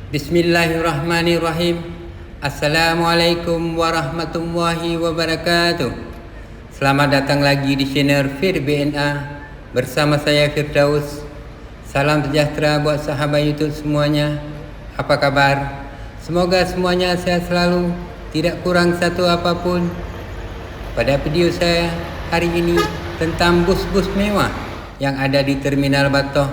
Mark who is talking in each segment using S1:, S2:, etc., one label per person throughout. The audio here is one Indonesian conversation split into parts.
S1: Bismillahirrahmanirrahim. Assalamualaikum warahmatullahi wabarakatuh. Selamat datang lagi di channel Fir BNA bersama saya Firdaus. Salam sejahtera buat sahabat YouTube semuanya. Apa kabar? Semoga semuanya sehat selalu, tidak kurang satu apapun. Pada video saya hari ini tentang bus-bus mewah yang ada di Terminal Batoh,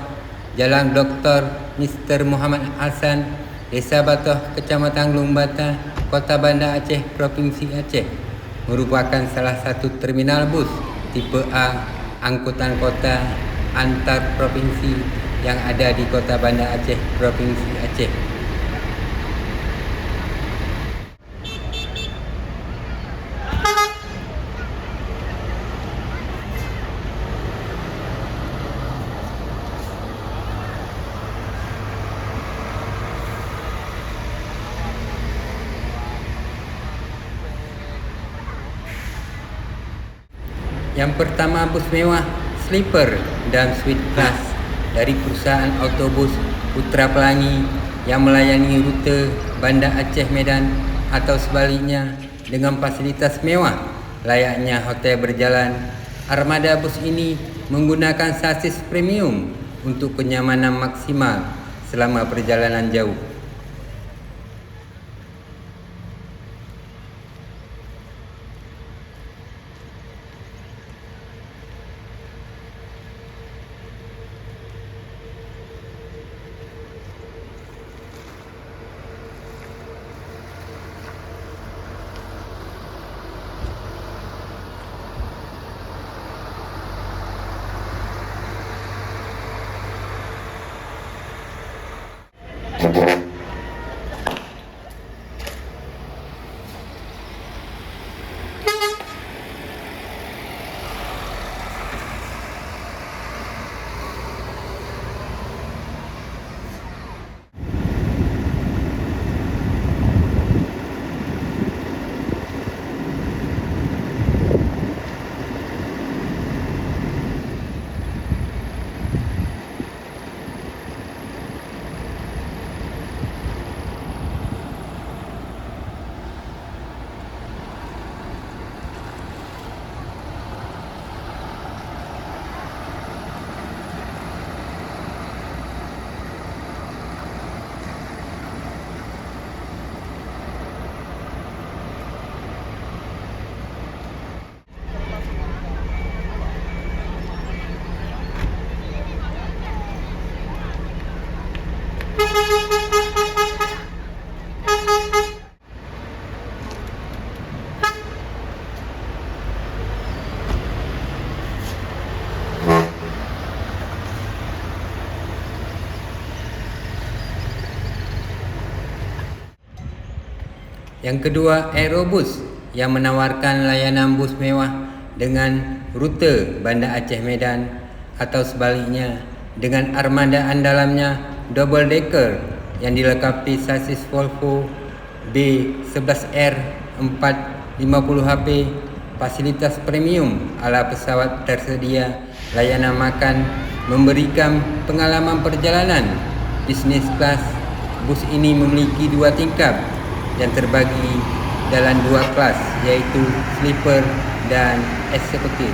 S1: Jalan Dr. Mr. Muhammad Hassan, Desa Batoh, Kecamatan Lumbata, Kota Banda Aceh, Provinsi Aceh, merupakan salah satu terminal bus tipe A angkutan kota antar provinsi yang ada di Kota Banda Aceh, Provinsi Aceh. Yang pertama, bus mewah sleeper dan suite class dari perusahaan autobus Putra Pelangi yang melayani rute Banda Aceh Medan atau sebaliknya dengan fasilitas mewah layaknya hotel berjalan. Armada bus ini menggunakan sasis premium untuk kenyamanan maksimal selama perjalanan jauh. Yang kedua, Aerobus yang menawarkan layanan bus mewah dengan rute Banda Aceh Medan atau sebaliknya dengan armada andalannya double decker yang dilengkapi sasis Volvo B11R 450 HP, fasilitas premium ala pesawat tersedia, layanan makan, memberikan pengalaman perjalanan bisnis kelas. Bus ini memiliki dua tingkap yang terbagi dalam dua kelas, yaitu sleeper dan eksekutif.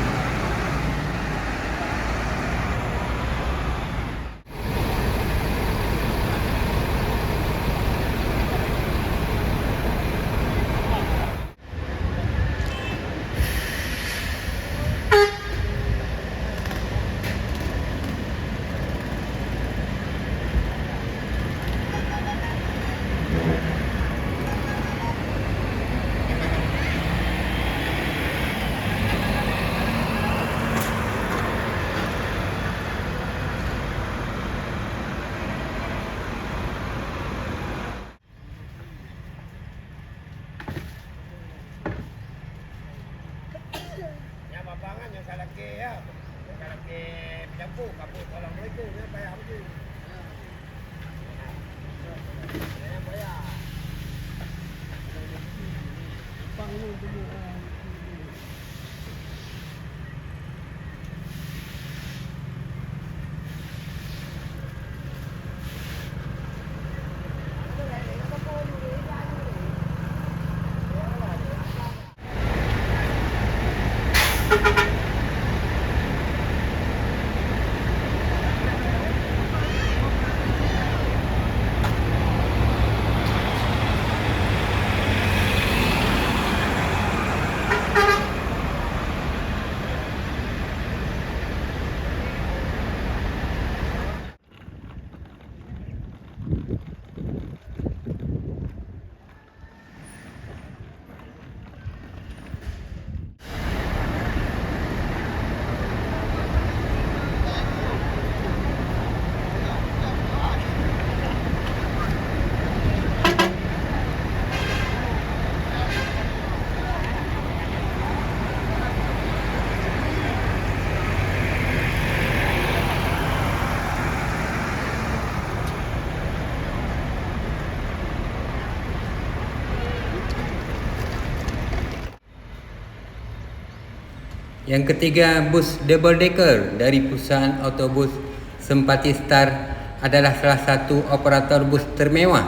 S1: Yang ketiga, bus double decker dari perusahaan autobus Sempati Star adalah salah satu operator bus termewah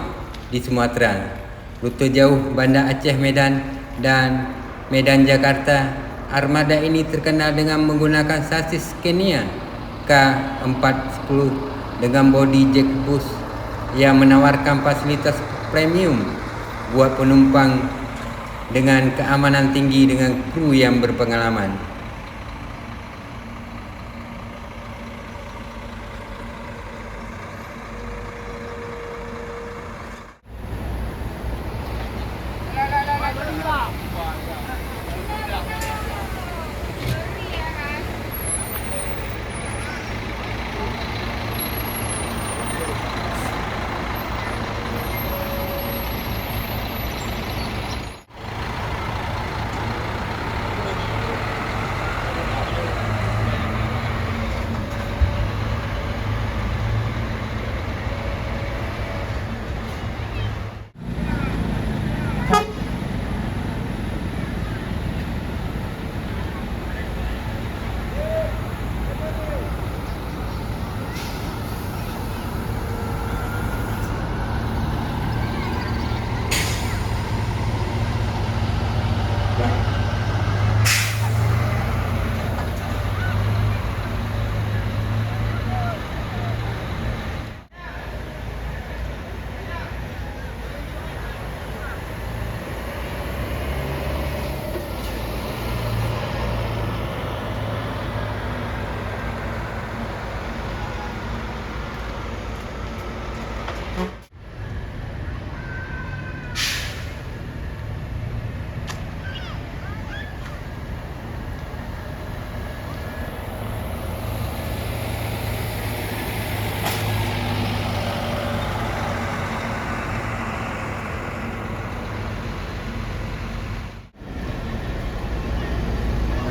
S1: di Sumatera. Rute jauh Banda Aceh Medan dan Medan Jakarta, armada ini terkenal dengan menggunakan sasis Scania K410 dengan bodi jack bus yang menawarkan fasilitas premium buat penumpang dengan keamanan tinggi dengan kru yang berpengalaman.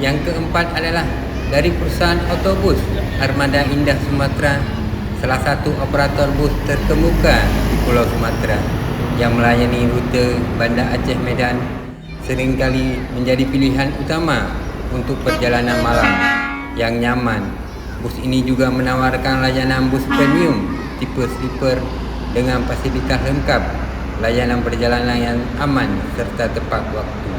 S1: Yang keempat adalah dari perusahaan autobus Armada Indah Sumatera, salah satu operator bus terkemuka di Pulau Sumatera yang melayani rute Banda Aceh Medan, seringkali menjadi pilihan utama untuk perjalanan malam yang nyaman. Bus ini juga menawarkan layanan bus premium tipe sleeper dengan fasilitas lengkap, layanan perjalanan yang aman serta tepat waktu.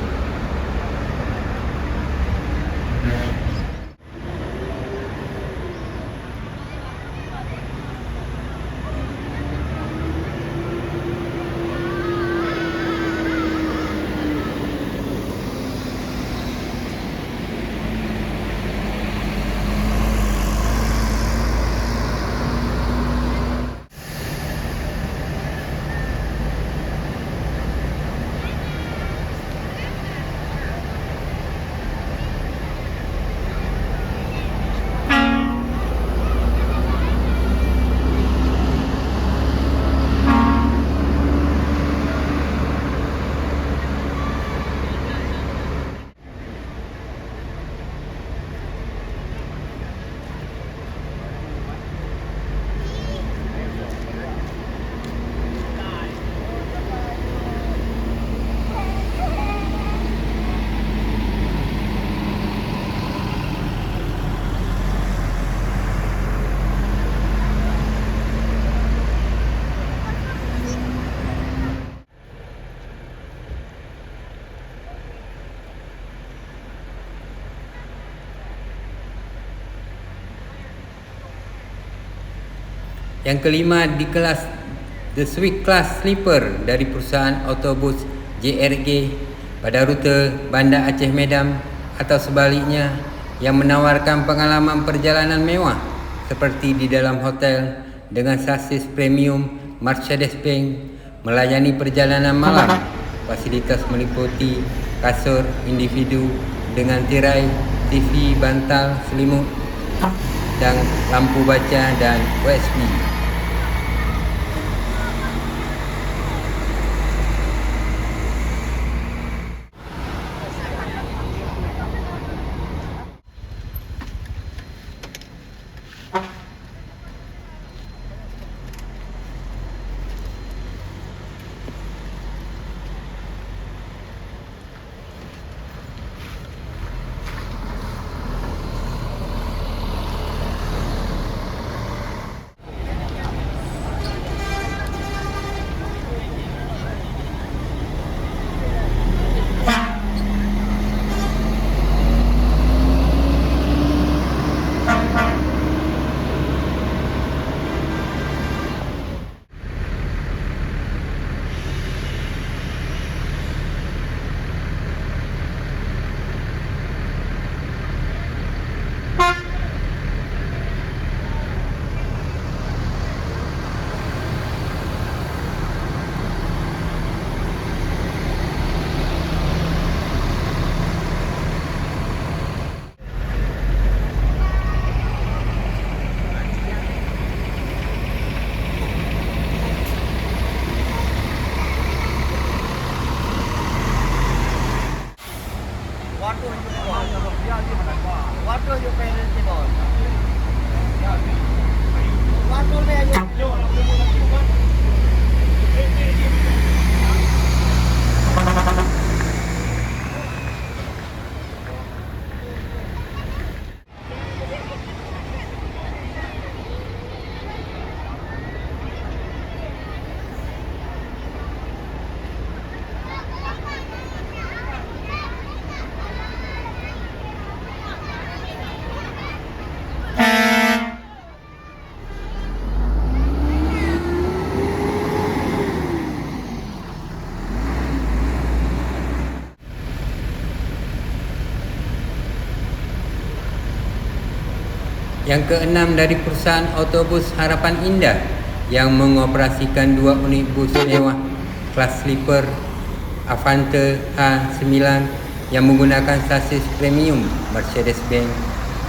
S1: Yang kelima, di kelas The Sweet Class Sleeper dari perusahaan autobus JRG pada rute Banda Aceh Medan atau sebaliknya, yang menawarkan pengalaman perjalanan mewah seperti di dalam hotel dengan sasis premium Mercedes-Benz melayani perjalanan malam. Fasilitas meliputi kasur individu dengan tirai, TV, bantal, selimut, dan lampu baca dan USB. Yang keenam dari perusahaan autobus Harapan Indah yang mengoperasikan 2 unit bus mewah kelas sleeper Avante H9 yang menggunakan sasis premium Mercedes-Benz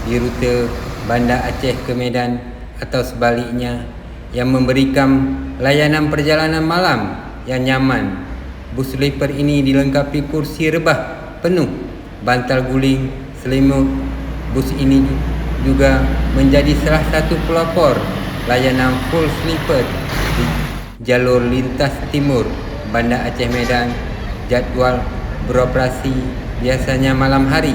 S1: di rute Banda Aceh ke Medan atau sebaliknya, yang memberikan layanan perjalanan malam yang nyaman. Bus sleeper ini dilengkapi kursi rebah penuh, bantal guling, selimut. Bus ini juga menjadi salah satu pelopor layanan full sleeper di jalur lintas timur Banda Aceh Medan. Jadual beroperasi biasanya malam hari.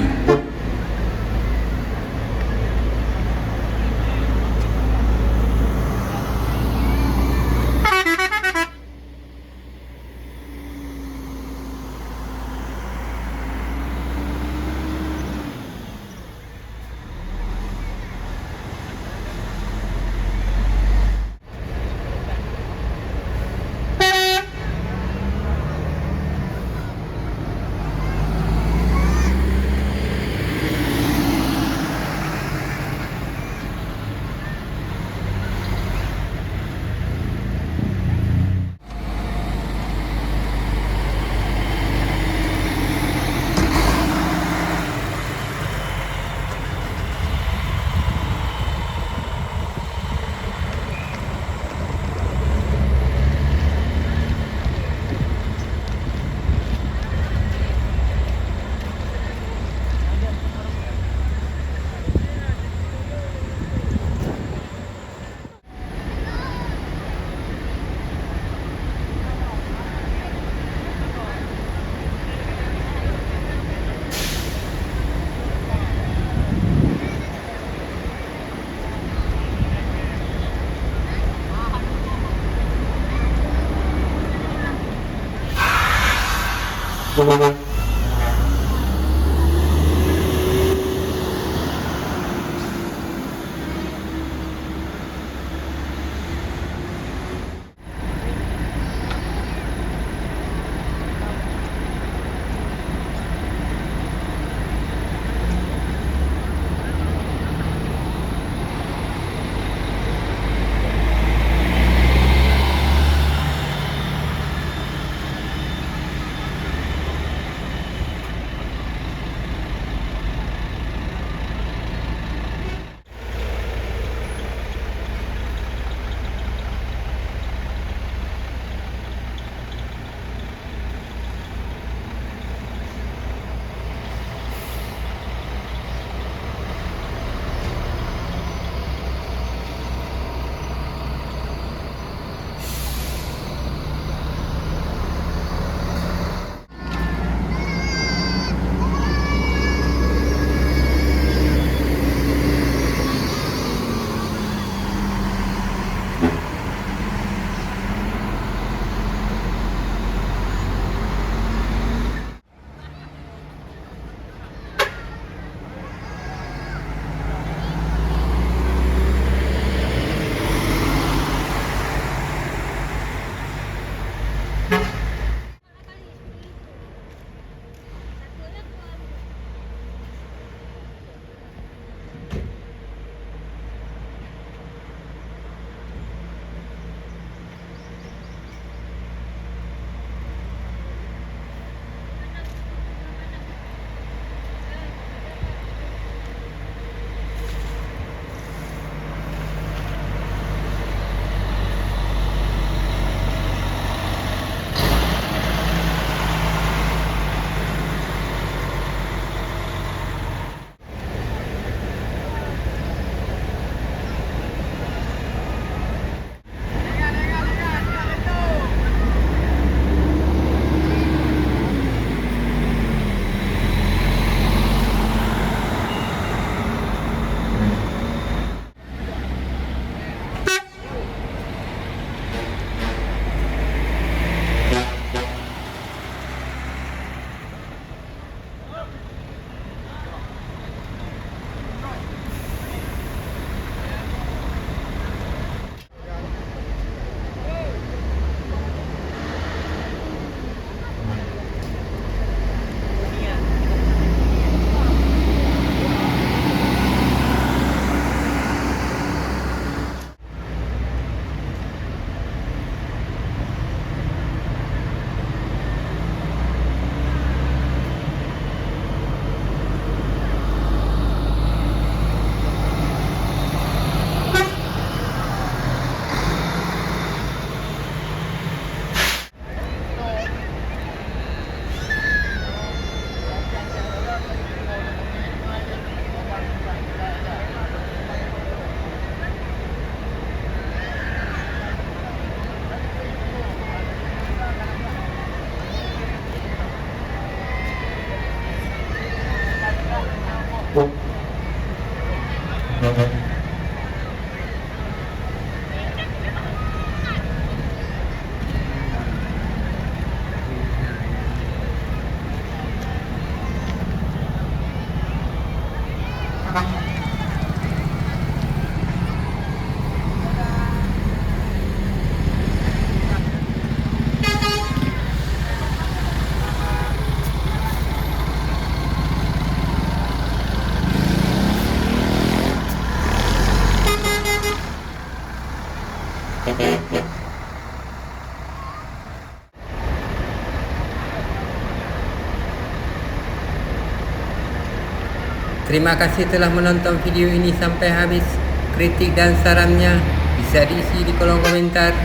S1: Terima kasih telah menonton video ini sampai habis. Kritik dan sarannya bisa diisi di kolom komentar.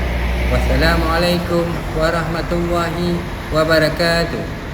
S1: Wassalamualaikum warahmatullahi wabarakatuh.